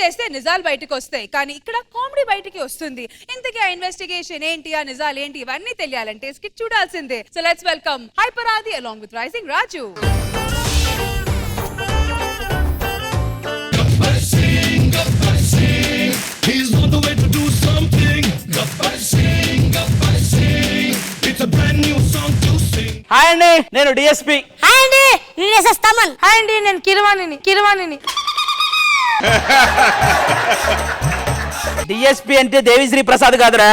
చేస్తే నిజాలు బయటకు వస్తాయి, కానీ ఇక్కడ కామెడీ బయటికి వస్తుంది. ఇంతకీ ఆ ఇన్వెస్టిగేషన్ ఏంటి, ఆ నిజాలు ఏంటి, ఇవన్నీ తెలియాలంటే స్కిట్ చూడాల్సిందే. So let's welcome Hyper Aadi along with Rising Raju. He's on the way to do something. Gabbar Singh, it's a brand new song to sing. Hi అండి, నేను డిఎస్పి. హాయ్ అండి, నేను ఎస్ఎస్ తమన్. హాయ్ అండి, నేను కిరవాణిని. డిఎస్పి అంటే దేవిశ్రీ ప్రసాద్ కాదురా,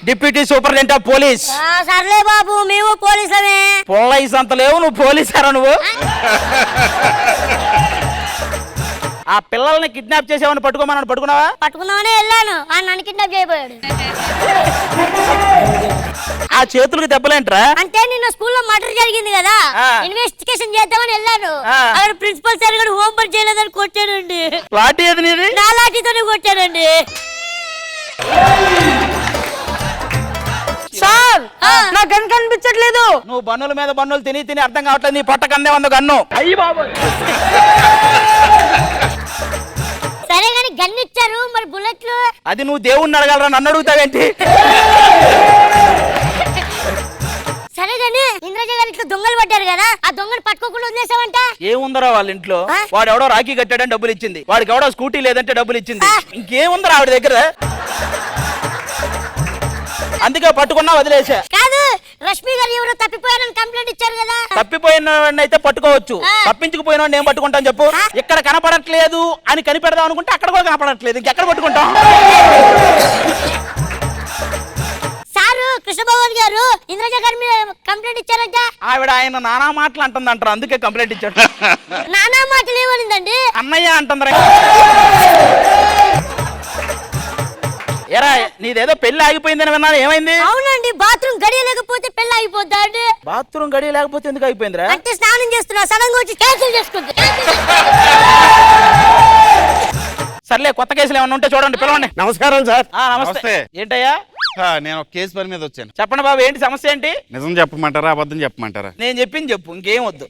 డిప్యూటీ సూపరింటెండెంట్ ఆఫ్ పోలీస్. సర్లే బాబు, మేము పోలీసులమే. పోలీస్ అంత లేవు, నువ్వు పోలీసారా నువ్వు? ఆ పిల్లల్ని కిడ్నాప్ చేసావని పట్టుకోమని పట్టుకున్నావా? పట్టుకుందామనే వెళ్ళాను, నన్ను కిడ్నాప్ చేయబోయాడు. ఆ చేతులకు దెబ్బలేంట్రా? అంటే నిన్న స్కూల్లో మర్డర్ జరిగింది కదా, ఇన్వెస్టిగేషన్ చేద్దామని వెళ్ళాను. అక్కడ ప్రిన్సిపల్ సార్ కూడా హోంవర్క్ చేయలేదని కొట్టాడండి. లాఠీ ఏది నీది? నా లాఠీతోనే కొట్టాడండి. సార్, నా గన్ కనిపించట్లేదు. నువ్వు బన్నుల మీద బన్నులు తిని అర్థం కావట్లేదు, నీ పొట్ట కందే ఉంది గన్ను. అయ్యి బాబు. సరే గాని గన్ ఇచ్చారు, మరి బుల్లెట్లు? అది నువ్వు దేవుణ్ణి అడగలరా, నన్ను అడుగుతావేంటి? సరే గాని ఇంద్రజ గారి ఇంట్లో దొంగలు పడ్డారు కదా, ఆ దొంగను పట్టుకోకుండా వదిలేసావంట. ఏముందరా వాళ్ళ ఇంట్లో? వాడు ఎవడో రాఖీ కట్టాడని డబ్బులు ఇచ్చింది, వాడికి ఎవడో స్కూటీ లేదంటే డబ్బులు ఇచ్చింది. ఇంకేముందరా ఆవిడ దగ్గర? అందుకే పట్టుకున్నా వదిలేసా. కాదు, రష్మి గారు ఎవరో తప్పిపోయారని కంప్లైంట్ ఇచ్చారు కదా. తప్పిపోయిన అయితే పట్టుకోవచ్చు, తప్పించుకుపోయిన నేను పట్టుకుంటాను చెప్పు. ఇక్కడ కనపడట్లేదు అని కనిపెడదాం అనుకుంటే అక్కడ కూడా కనపడట్లేదు, ఇంకెక్కడ పట్టుకుంటాం? సారు కృష్ణభగవాన్ గారు ఇంద్రజ గారి మీద కంప్లైంట్ ఇచ్చారంట. ఆవిడ ఆయన నానా మాటలు అంటుందంటారు, అందుకే కంప్లైంట్ ఇచ్చాడు. నానా మాటలు ఏమనిందండి? అన్నయ్య అంటుందిరా. ఎరా, నీదేదో పెళ్లి ఆగిపోయిందని విన్నాను, ఏమైంది? అవునండి, బాత్రూమ్ గడియలేకపోతే పెళ్లి అయిపోద్దా అండి? బాత్రూమ్ గడి లేకపోతే ఎందుకు అయిపోయిందిరా? అంటే స్నానం చేస్తున్నా, సడన్ గా వచ్చి క్యాన్సిల్ చేసుకుంది. సర్లే, కొత్త కేసులు ఏమన్నా ఉంటే చూడండి, పిలవండి. నమస్కారం సార్. నమస్తే. ఏంటయ్యా? నేను ఒక కేసు పని మీద వచ్చాను. చెప్పండి బాబు, ఏంటి సమస్య ఏంటి? నిజం చెప్పమంటారా, అబద్ధం చెప్పమంటారా? నేను చెప్పింది చెప్పు, ఇంకేం వద్దు.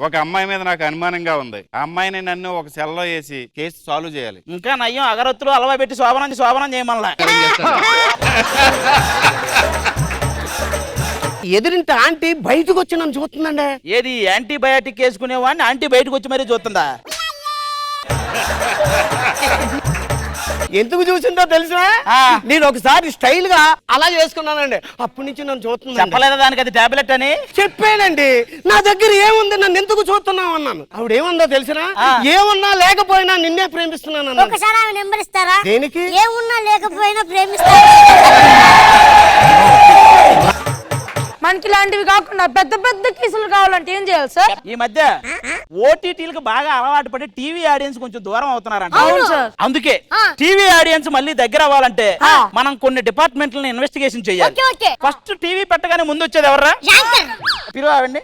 ఒక అమ్మాయి మీద నాకు అనుమానంగా ఉంది. ఆ అమ్మాయిని నన్ను ఒక సెల్లో వేసి కేసు సాల్వ్ చేయాలి. ఇంకా నయ్యం, అగరత్తులు అలవా పెట్టి శోభనం చేయమల్లా. ఎదురింటి ఆంటీ బయటకు వచ్చి నన్ను చూస్తుందండి. ఏది యాంటీబయాటిక్ వేసుకునేవాడిని ఆంటీ బయటకు వచ్చి మరీ చూస్తుందా? ఎందుకు చూసిందో తెలుసా? నేను ఒకసారి స్టైల్ గా అలా చేసుకున్నానండి, అప్పటి నుంచి నన్ను చూస్తుంది. చెప్పలేదా దానికి అది టాబ్లెట్ అని? చెప్పానండి, నా దగ్గర ఏముంది, నన్ను ఎందుకు చూస్తున్నావు అన్నాను. ఆవిడ ఏముందో తెలిసినా, ఏమున్నా లేకపోయినా నిన్నే ప్రేమిస్తున్నాను. ఒకసారి ఆమె నెంబర్ ఇస్తారా? దేనికి? ఏమున్నా లేకపోయినా ప్రేమిస్తారా? మనకి ఇలాంటివి కాకుండా పెద్ద పెద్ద కేసులు కావాలంటే ఏం చేయాలి సార్? ఈ మధ్య ఓటీటీలకు బాగా అలవాటు పడి టీవీ ఆడియన్స్ కొంచెం దూరం అవుతున్నారంట. అవును సార్. అందుకే టీవీ ఆడియన్స్ మళ్ళీ దగ్గర అవ్వాలంటే మనం కొన్ని డిపార్ట్మెంట్లను ఇన్వెస్టిగేషన్ చేయాలి. ఫస్ట్ టీవీ పెట్టగానే ముందు వచ్చేది ఎవర్రా? పిలువండి.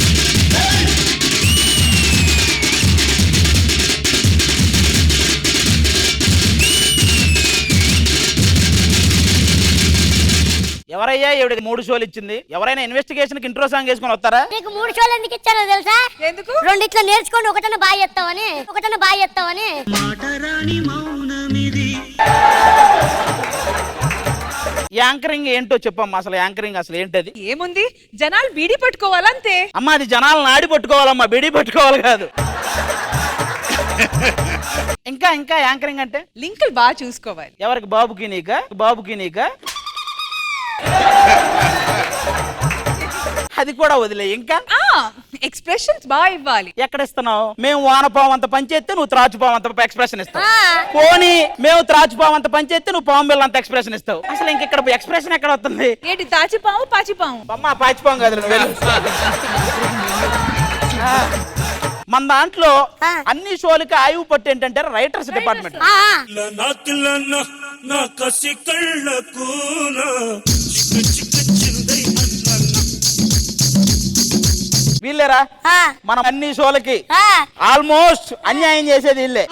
ఎవరయ్యా ఈవిడకి 3 షోలు ఇచ్చింది? ఎవరైనా ఇన్వెస్టిగేషన్ కి ఇంట్రో సాంగ్ వేసుకొని వస్తారా? నీకు 3 షోలు ఎందుకు ఇచ్చానో తెలుసా? ఎందుకు? రెండిట్లో నేర్చుకోండి, ఒకటన బాగా చెప్తావని. యాంకరింగ్ ఏంటో చెప్పమ్మా, అసలు యాంకరింగ్ అసలు ఏంటది? ఏముంది, జనాలు బీడీ పట్టుకోవాలంతే. అమ్మా, అది జనాలను ఆడి పట్టుకోవాలమ్మా, బీడీ పట్టుకోవాలి కాదు. ఇంకా యాంకరింగ్ అంటే లింకులు బాగా చూసుకోవాలి. ఎవరికి? బాబుకి నీకా? అది కూడా వదిలే. ఇంకా ఎక్స్ప్రెషన్స్ బాగా ఇవ్వాలి. ఎక్కడ ఇస్తున్నావు? మేము వానపావం అంత పనిచేస్తే నువ్వు త్రాచుపావం అంత ఎక్స్ప్రెషన్ ఇస్తావు. పోనీ మేము త్రాచుపావం అంత పనిచేస్తే నువ్వు పావం బిళ్ళ అంత ఎక్స్ప్రెషన్ ఇస్తావు. అసలు ఇంక ఇక్కడ ఎక్స్ప్రెషన్ ఎక్కడ వస్తుంది? ఏంటి, తాచిపాము పాచిపాము? అమ్మా, పాచిపావం కాదు. మన దాంట్లో అన్ని షోలకి ఆయువు పట్టు ఏంటంటే రైటర్స్ డిపార్ట్మెంట్. వీళ్ళేరా మనం అన్ని షోలకి ఆల్మోస్ట్ అన్యాయం చేసేది వీళ్ళే.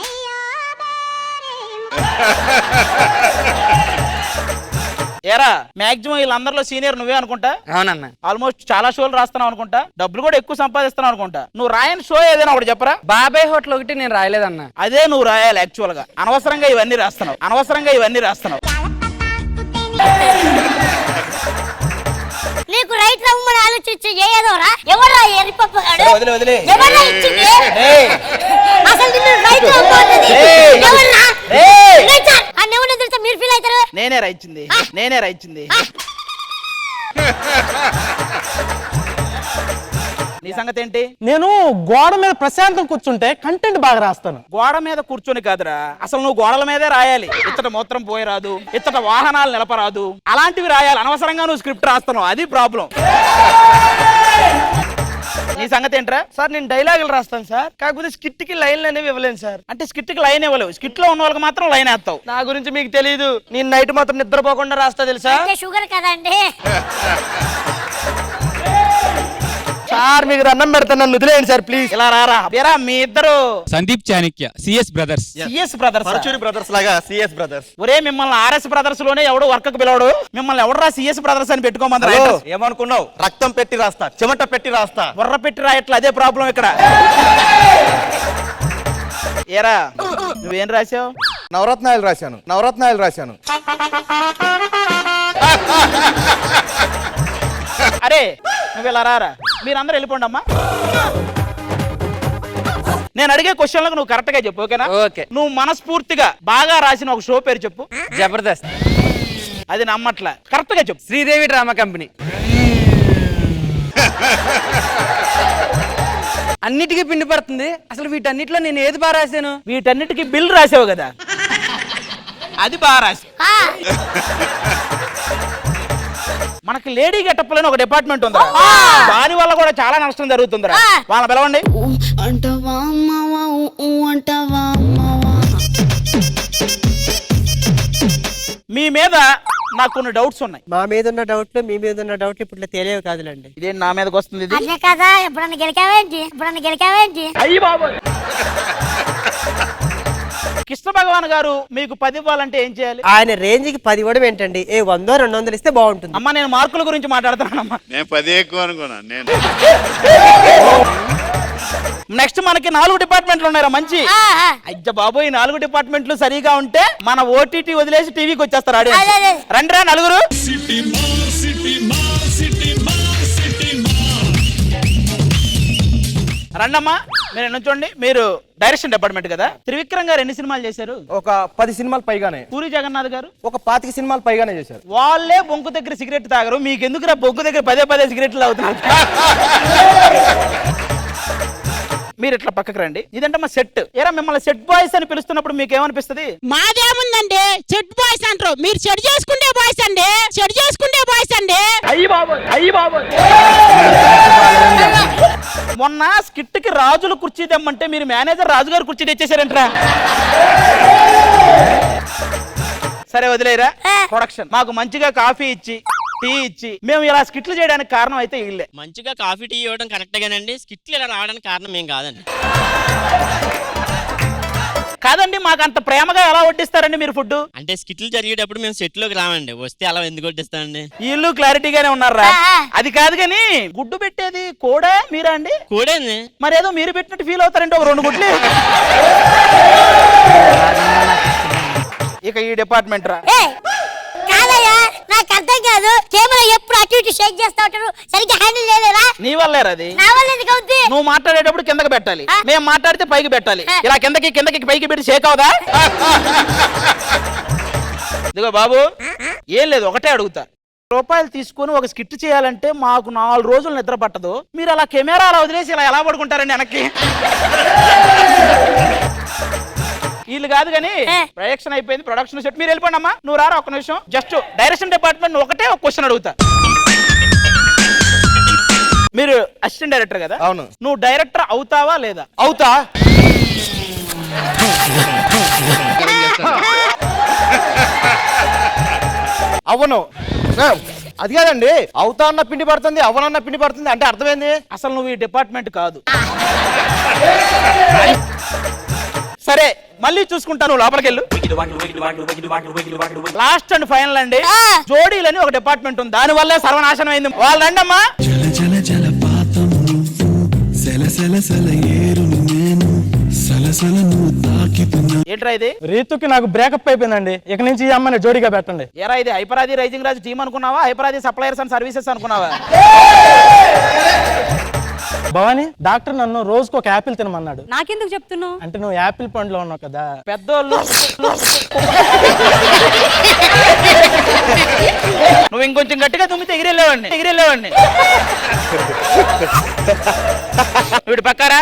ఏరా మాక్సిమం వీళ్ళందరిలో సీనియర్ నువ్వే అనుకుంటా. అవునన్నా. ఆల్మోస్ట్ చాలా షోలు రాస్తున్నావు అనుకుంటా, డబ్బులు కూడా ఎక్కువ సంపాదిస్తున్నావు అనుకుంటా. నువ్వు రాయని షో ఏదైనా ఒకటి చెప్పరా. బాబాయ్ హోటల్ ఒకటి నేను రాయలేదన్నా. అదే నువ్వు రాయాలి యాక్చువల్ గా. అనవసరంగా ఇవన్నీ రాస్తున్నావు. నీకు రైట్ రమ్మని ఆలోచించి ఏదోరా ఎవరా ఎరిపప్పగాడు వదిలే ఎవరా ఇచ్చింది అసలు నిన్ను రైట్ రమ్మన్నది ఏయ్! ఎవర్రా ఏయ్! అన్నెవరో తెలుసా మీరు ఫీల్ అవుతారు నేనే రాయించింది నీ సంగతి ఏంటి? నేను గోడ మీద ప్రశాంతం కూర్చుంటే కంటెంట్ బాగా రాస్తాను. గోడ మీద కూర్చొని కాదురా, అసలు నువ్వు గోడల మీదే రాయాలి. ఇత్తట మూత్రం పోయి రాదు, ఇత్తట వాహనాలు నిలపరాదు, అలాంటివి రాయాలి. అనవసరంగా నువ్వు స్క్రిప్ట్ రాస్తున్నావు, అది ప్రాబ్లం. నీ సంగతి ఏంట్రా? సార్ నేను డైలాగులు రాస్తాను సార్, కాకపోతే స్కిట్ కి లైన్లు అనేవి ఇవ్వలేను సార్. అంటే స్కిట్ కి లైన్ ఇవ్వలేవు, స్కిట్ లో ఉన్న వాళ్ళకి మాత్రం లైన్ వేస్తావు. నా గురించి మీకు తెలియదు, నేను నైట్ మాత్రం నిద్రపోకుండా రాస్తా తెలుసా అంటే షుగర్ కదండి సార్. మీకు దండం పెడతాను, నన్ను వదిలేయండి సార్ ప్లీజ్. ఇలా రారా. ఏరా మీ ఇద్దరు Sandeep Chanakya CS brothers. CS brothers. Brothers లాగా సిఎస్ బ్రదర్స్. ఒరే మిమ్మల్ని ఆర్ఎస్ బ్రదర్స్ లోనే ఎవడు వర్క్ కు పిలవడు, మిమ్మల్ని ఎవడరా సిఎస్ బ్రదర్స్ అని పెట్టుకోమంది. ఏమనుకున్నావు? రక్తం పెట్టి రాస్తా, చెమట పెట్టి రాస్తా. బుర్ర పెట్టి రాయట్లా, అదే ప్రాబ్లం ఇక్కడ. ఏరా నువ్వేం రాసావు? నవరత్నాలు రాశాను. అరే నువ్వు ఇలా రారా, మీరందరూ వెళ్ళిపోండి అమ్మా. నేను అడిగే క్వశ్చన్లకు నువ్వు కరెక్ట్ గా చెప్పు, ఓకేనా? ఓకే. నువ్వు మనస్ఫూర్తిగా బాగా రాసిన ఒక షో పేరు చెప్పు. జబర్దస్త్. అది నమ్మట్లా, కరెక్ట్ గా చెప్పు. Sridevi drama company. అన్నిటికీ పిండి పడుతుంది. అసలు వీటన్నిటిలో నేను ఏది బాగా రాశాను? వీటన్నిటికీ బిల్ రాసావు కదా, అది బాగా రాసి. మనకి లేడీ గెటప్లని ఒక డిపార్ట్మెంట్ ఉందా, దాని వల్ల కూడా చాలా నష్టం జరుగుతుందిరా. వాళ్ళని పిలవండి. అంటవా అమ్మావా అంటవా అమ్మావా. మీ మీద నాకు కొన్ని డౌట్స్ ఉన్నాయి. మా మీద ఉన్న డౌట్లు మీ మీద ఉన్న డౌట్లు ఇప్పుడు తెలియవు కాదులండి. ఇదేంటి నా మీదకి వస్తుంది ఇది? అదే కదా ఎప్పుడన్నా గెలికావేంటి అయ్యి బాబు. కృష్ణ భగవాన్ గారు మీకు 10 ఇవ్వాలంటే ఏం చేయాలి? ఆయన రేంజ్ కి 10 ఇవ్వడం ఏంటండి, 100-200 ఇస్తే బాగుంటుంది. అమ్మా నేను మార్కుల గురించి మాట్లాడుతున్నానమ్మా. నేను 10 ఎక్కువ అనుకున్నాను నేను. నెక్స్ట్ మనకి 4 డిపార్ట్మెంట్లు ఉన్నారా మంచి. అయ్య బాబోయ్, 4 డిపార్ట్మెంట్లు సరిగా ఉంటే మన ఓటీటీ వదిలేసి టీవీకి వచ్చేస్తారు ఆడియన్స్. రండిరా నలుగురు. రండమ్మా, మీరు నుంచోండి. మీరు డైరెక్షన్ డిపార్ట్మెంట్ కదా. త్రివిక్రమ్ గారు ఎన్ని సినిమాలు చేశారు? ఒక 10 సినిమాలు పైగానే. పూరి జగన్నాథ్ గారు ఒక 25 సినిమాలు పైగానే చేశారు. వాళ్ళే బొంకు దగ్గర సిగరెట్ తాగరు, మీకు ఎందుకు బొంకు దగ్గర పదే సిగరెట్లు తాగుతున్నారు? మీరు ఇట్లా పక్కకు రండి. ఇదంటే మా సెట్. ఏరా మిమ్మల్ని సెట్ బాయ్స్ అని పిలుస్తున్నప్పుడు మీకు ఏమనిపిస్తుంది? మాదేముందండి చెడ్ బాయ్స్ అంటారు, మీరు చెడు చేసుకుంటే బాయ్స్ అండి. అయ్యి బాబు. మొన్న స్కిట్ కి రాజుల కుర్చీ తెమ్మంటే మీరు మేనేజర్ రాజుగారు కుర్చీ తెచ్చేసారంటరా. సరే వదిలేరా. ప్రొడక్షన్ మాకు మంచిగా కాఫీ ఇచ్చి టీ ఇచ్చి మేము ఇలా స్కిట్లు చేయడానికి కారణం అయితే వీళ్ళే. మంచిగా కాఫీ టీ ఇవ్వడం కరెక్టేగానండి, స్కిట్లు ఇలా రావడానికి కారణం ఏం కాదండి. కాదండి, మాకు అంత ప్రేమగా ఎలా వడ్డిస్తారండి మీరు ఫుడ్? అంటే స్కిట్లు జరిగేటప్పుడు మేము సెట్ లోకి రామండి, వస్తే అలా ఎందుకు వడ్డిస్తామండి? వీళ్ళు క్లారిటీగానే ఉన్నారా? అది కాదు కానీ గుడ్డు పెట్టేది కూడా మీరా అండి? కూడండి. మరేదో మీరు పెట్టినట్టు ఫీల్ అవుతారంటే ఒక 2 గుడ్లు. ఇక ఈ డిపార్ట్మెంట్ రా. కాదయ్యా నాకు అర్థం కాదు, కెమెరా ఎప్పుడు అటు ఇటు షేక్ చేస్తా ఉంటారు, సరిగ్గా హ్యాండిల్ చేయలేరా? నీ వల్లేరా అది? నా వల్ల ఎందుకు అవుద్ది? నువ్వు మాట్లాడేటప్పుడు కిందకి పెట్టాలి, మేము మాట్లాడితే పైకి పెట్టాలి. ఇలా కిందకి పైకి పెట్టి షేక్ అవుదా? ఇదిగో బాబు, ఏం లేదు, ఒకటే అడుగుతా. రూపాయలు తీసుకొని ఒక స్కిట్ చేయాలంటే మాకు 4 రోజులు నిద్ర పట్టదు. మీరు అలా కెమెరా అలా వదిలేసి ఇలా ఎలా పడుకుంటారండి వెనక్కి? వీళ్ళు కాదు కానీ ప్రొడక్షన్ అయిపోయింది, ప్రొడక్షన్ సెట్. మీరు వెళ్ళిపోండి అమ్మా. నువ్వు రారా ఒక్క నిమిషం. జస్ట్ డైరెక్షన్ డిపార్ట్మెంట్ ఒకటే ఒక క్వశ్చన్ అడుగుతా. మీరు అసిస్టెంట్ డైరెక్టర్ కదా? అవును. నువ్వు డైరెక్టర్ అవుతావా లేదా? అవుతా. అవును. అది కాదండి, అవుతా అన్న పిండి పడుతుంది, అవనన్న పిండి పడుతుంది అంటే అర్థమైంది. అసలు నువ్వు ఈ డిపార్ట్మెంట్ కాదు. సరే మళ్ళీ చూసుకుంటాను, లోపలికి వెళ్ళు. లాస్ట్ అండ్ ఫైనల్ అండి, జోడీలని ఒక డిపార్ట్మెంట్ ఉంది, దాని వల్లే సర్వనాశనం అయింది. వాళ్ళు రండి అమ్మా. జల జల జలపాతం నువ్వు, సెల సెల సెల ఏరును నేను, సలసల నువ్వు తాకితున్నా. ఏంట్రా ఇది? రీతుకి నాకు బ్రేకప్ అయిపోయిందండి, ఇక నుంచి ఈ అమ్మాయిని జోడిగా పెట్టండి. ఎరా ఇది హైపరాది రైజింగ్ రాజు టీం అనుకున్నావా, హైపరాది సప్లయర్స్ అండ్ సర్వీసెస్ అనుకున్నావా? భవాని, డాక్టర్ నన్ను రోజుకు ఒక యాపిల్ తినమన్నాడు. నాకెందుకు చెప్తున్నావు? అంటే నువ్వు యాపిల్ పండులో ఉన్నావు కదా. పెద్దోళ్ళు నువ్వు ఇంకొంచెం గట్టిగా తుమ్మితే ఎగిరెళ్ళేవాడిని. వీడు పక్కారా?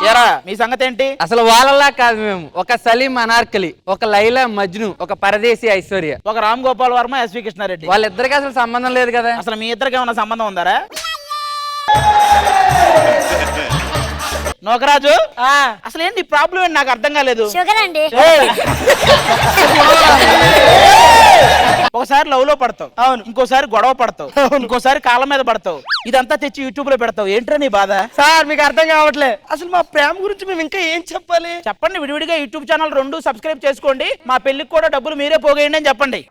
ఎరా మీ సంగతి ఏంటి? అసలు వాళ్ళలా కాదు మేము, ఒక సలీం అనార్కలి, ఒక లైలా మజ్ను, ఒక పరదేశీ ఐశ్వర్య, ఒక రామ్ గోపాల్ వర్మ, ఎస్వి కృష్ణారెడ్డి. వాళ్ళిద్దరికి అసలు సంబంధం లేదు కదా. అసలు మీ ఇద్దరికి ఏమైనా సంబంధం ఉందారా? నోకరాజు, అసలు ఏంటి ప్రాబ్లం ఏంటి నాకు అర్థం కాలేదు. షుగర్ అండి. ఒకసారి లవ్ లో పడతావు, అవును, ఇంకోసారి గొడవ పడతావు, ఇంకోసారి కాళ్ళ మీద పడతావు, ఇదంతా తెచ్చి యూట్యూబ్ లో పెడతావు. ఏంట్రా నీ బాధ? సార్ మీకు అర్థం కావట్లే, అసలు మా ప్రేమ గురించి మేము ఇంకా ఏం చెప్పాలి? చెప్పండి, విడివిడిగా యూట్యూబ్ ఛానల్ 2 సబ్స్క్రైబ్ చేసుకోండి, మా పెళ్లికి కూడా డబ్బులు మీరే పోగేయండి అని చెప్పండి.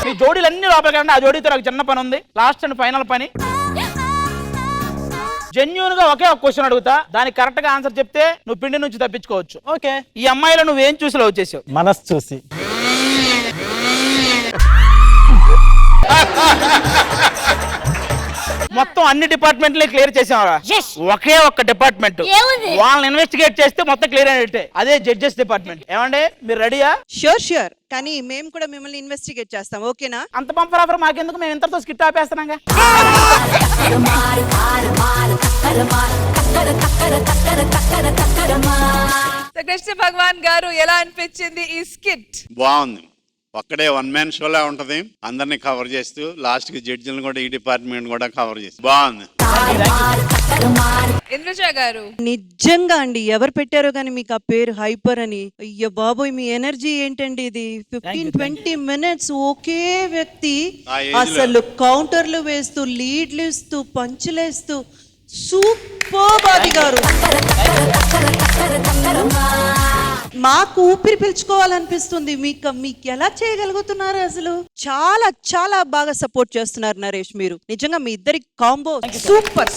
మీ జోడీలన్నీ లోపలికి రండి. ఆ జోడీతో నాకు చిన్న పని ఉంది, లాస్ట్ అండ్ ఫైనల్ పని. జెన్యూన్ గా ఒకే ఒక క్వశ్చన్ అడుగుతా, దానికి కరెక్ట్ గా ఆన్సర్ చెప్తే నువ్వు పిండి నుంచి తప్పించుకోవచ్చు. ఓకే. ఈ అమ్మాయిలో నువ్వేం చూసి లవ్ చేసావు? మనసు చూసి. మొత్తం అన్ని డిపార్ట్మెంట్లే క్లియర్ చేసావరా? ఒకే ఒక్క డిపార్ట్మెంట్ వాళ్ళని ఇన్వెస్టిగేట్ చేస్తే మొత్తం క్లియర్ అయినట్టే, అదే జడ్జెస్ డిపార్ట్మెంట్. ఏమండి మీరు రెడీయా? షూర్ కానీ మేము కూడా మిమ్మల్ని ఇన్వెస్టిగేట్ చేస్తాం, ఓకేనా? అంత పంపర్ ఆఫర్ మాకెందుకు, మేము ఇంతతో స్కిట్ ఆపేస్తున్నాగా. కృష్ణ భగవాన్ గారు ఎలా అనిపించింది ఈ స్కిట్? బాగుంది. ఒక్కడే వన్ మ్యాన్ షోలా ఉంటది, అందరినీ కవర్ చేస్తూ లాస్ట్ కి జడ్జిలను కూడా ఈ డిపార్ట్మెంట్ కూడా కవర్ చేస్తూ బాగుంది. ఇంద్రజ గారు, నిజంగా అండి, ఎవరు పెట్టారో కానీ మీకు ఆ పేరు హైపర్ అని, అయ్యో బాబోయ్ మీ ఎనర్జీ ఏంటండి ఇది. 15-20 మినిట్స్ ఒకే వ్యక్తి అసలు కౌంటర్లు వేస్తూ, లీడ్లు ఇస్తూ, పంచులేస్తూ, సూపర్ బాబీ గారు. మాకు ఊపిరి పీల్చుకోవాలనిపిస్తుంది. మీకు ఎలా చేయగలుగుతున్నారు? అసలు చాలా చాలా బాగా సపోర్ట్ చేస్తున్నారు నరేష్ మీరు. నిజంగా మీ ఇద్దరి కాంబో సూపర్.